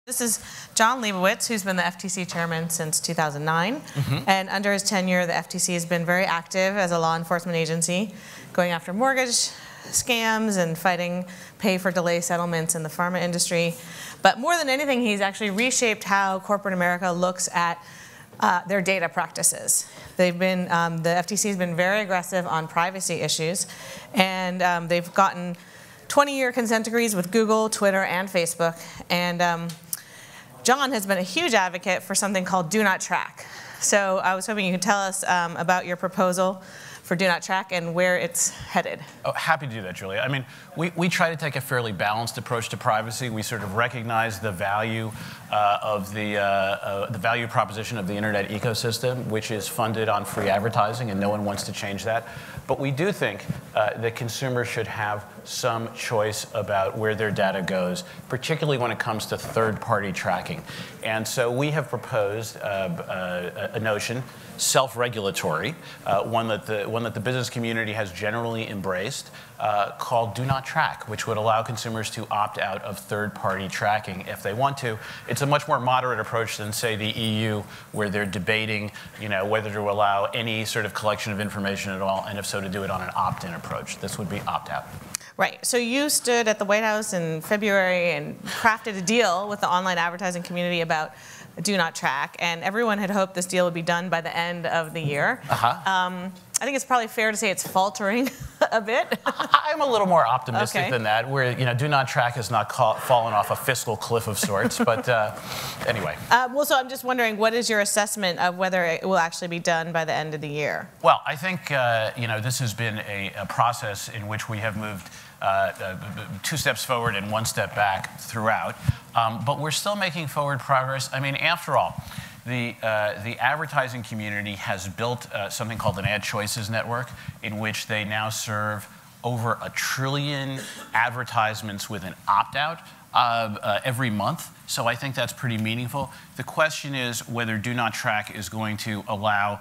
This is Jon Leibowitz, who's been the FTC chairman since 2009. And under his tenure, the FTC has been very active as a law enforcement agency, going after mortgage scams and fighting pay-for-delay settlements in the pharma industry. But more than anything, he's actually reshaped how corporate America looks at their data practices. The FTC has been very aggressive on privacy issues, and they've gotten 20-year consent decrees with Google, Twitter, and Facebook. And Jon has been a huge advocate for something called Do Not Track. So I was hoping you could tell us about your proposal for Do Not Track and where it's headed. Oh, happy to do that, Julia. I mean, we try to take a fairly balanced approach to privacy. We sort of recognize the value of the value proposition of the internet ecosystem, which is funded on free advertising, and no one wants to change that. But we do think that consumers should have some choice about where their data goes, particularly when it comes to third-party tracking. And so we have proposed a notion, self-regulatory, one that the business community has generally embraced, called Do Not Track, which would allow consumers to opt out of third-party tracking if they want to. It's a much more moderate approach than, say, the EU, where they're debating, whether to allow any sort of collection of information at all, and if so, to do it on an opt-in approach. This would be opt-out. Right. So you stood at the White House in February and crafted a deal with the online advertising community about Do Not Track, and everyone had hoped this deal would be done by the end of the year. I think it's probably fair to say it's faltering a bit. I'm a little more optimistic than that, where Do Not Track has not fallen off a fiscal cliff of sorts, but anyway. Well, so I'm just wondering, what is your assessment of whether it will actually be done by the end of the year? Well, I think this has been a process in which we have moved 2 steps forward and 1 step back throughout, but we're still making forward progress. I mean, after all, the advertising community has built something called an Ad Choices Network, in which they now serve over 1 trillion advertisements with an opt-out every month. So I think that's pretty meaningful. The question is whether Do Not Track is going to allow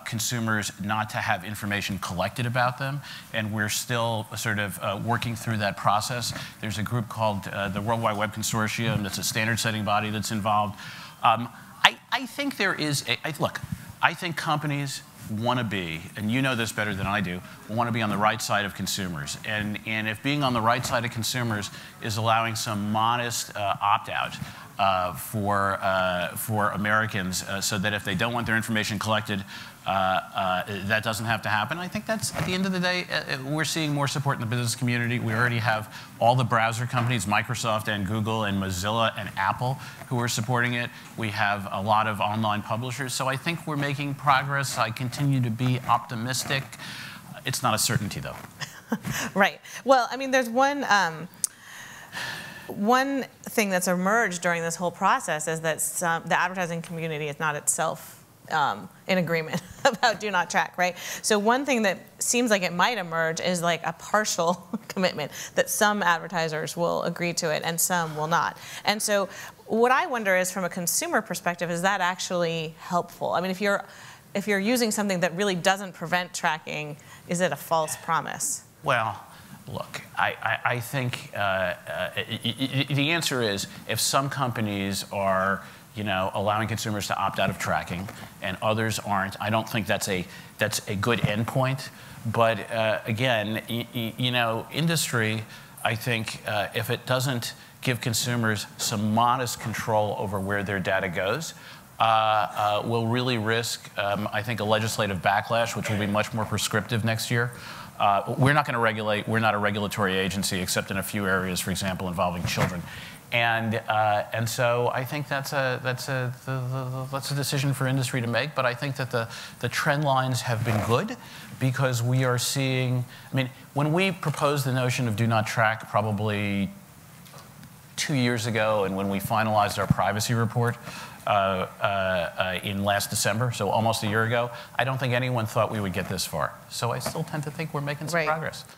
consumers not to have information collected about them, and we're still sort of working through that process. There's a group called the World Wide Web Consortium that's a standard-setting body that's involved. I think there is look, I think companies want to be, and you know this better than I do, want to be on the right side of consumers. And if being on the right side of consumers is allowing some modest opt-out for Americans, so that if they don't want their information collected, that doesn't have to happen. I think that's, at the end of the day, we're seeing more support in the business community. We already have all the browser companies, Microsoft and Google and Mozilla and Apple, who are supporting it. We have a lot of online publishers. So I think we're making progress. I continue to be optimistic. It's not a certainty, though. Right. Well, I mean, there's one thing that's emerged during this whole process is that the advertising community is not itself in agreement about Do Not Track, right? So one thing that seems like it might emerge is like a partial commitment, that some advertisers will agree to it and some will not. And so what I wonder is, from a consumer perspective, is that actually helpful? I mean, if you're using something that really doesn't prevent tracking, is it a false promise? Well, look, I think the answer is, if some companies are allowing consumers to opt out of tracking and others aren't, I don't think that's a good endpoint. But again, industry, I think, if it doesn't give consumers some modest control over where their data goes, will really risk, I think, a legislative backlash, which will be much more prescriptive next year. We're not going to regulate. We're not a regulatory agency, except in a few areas, for example, involving children. And so I think that's a decision for industry to make. But I think that the trend lines have been good, because we are seeing. I mean, when we proposed the notion of Do Not Track probably 2 years ago, and when we finalized our privacy report in last December, so almost a year ago, I don't think anyone thought we would get this far. So I still tend to think we're making some progress.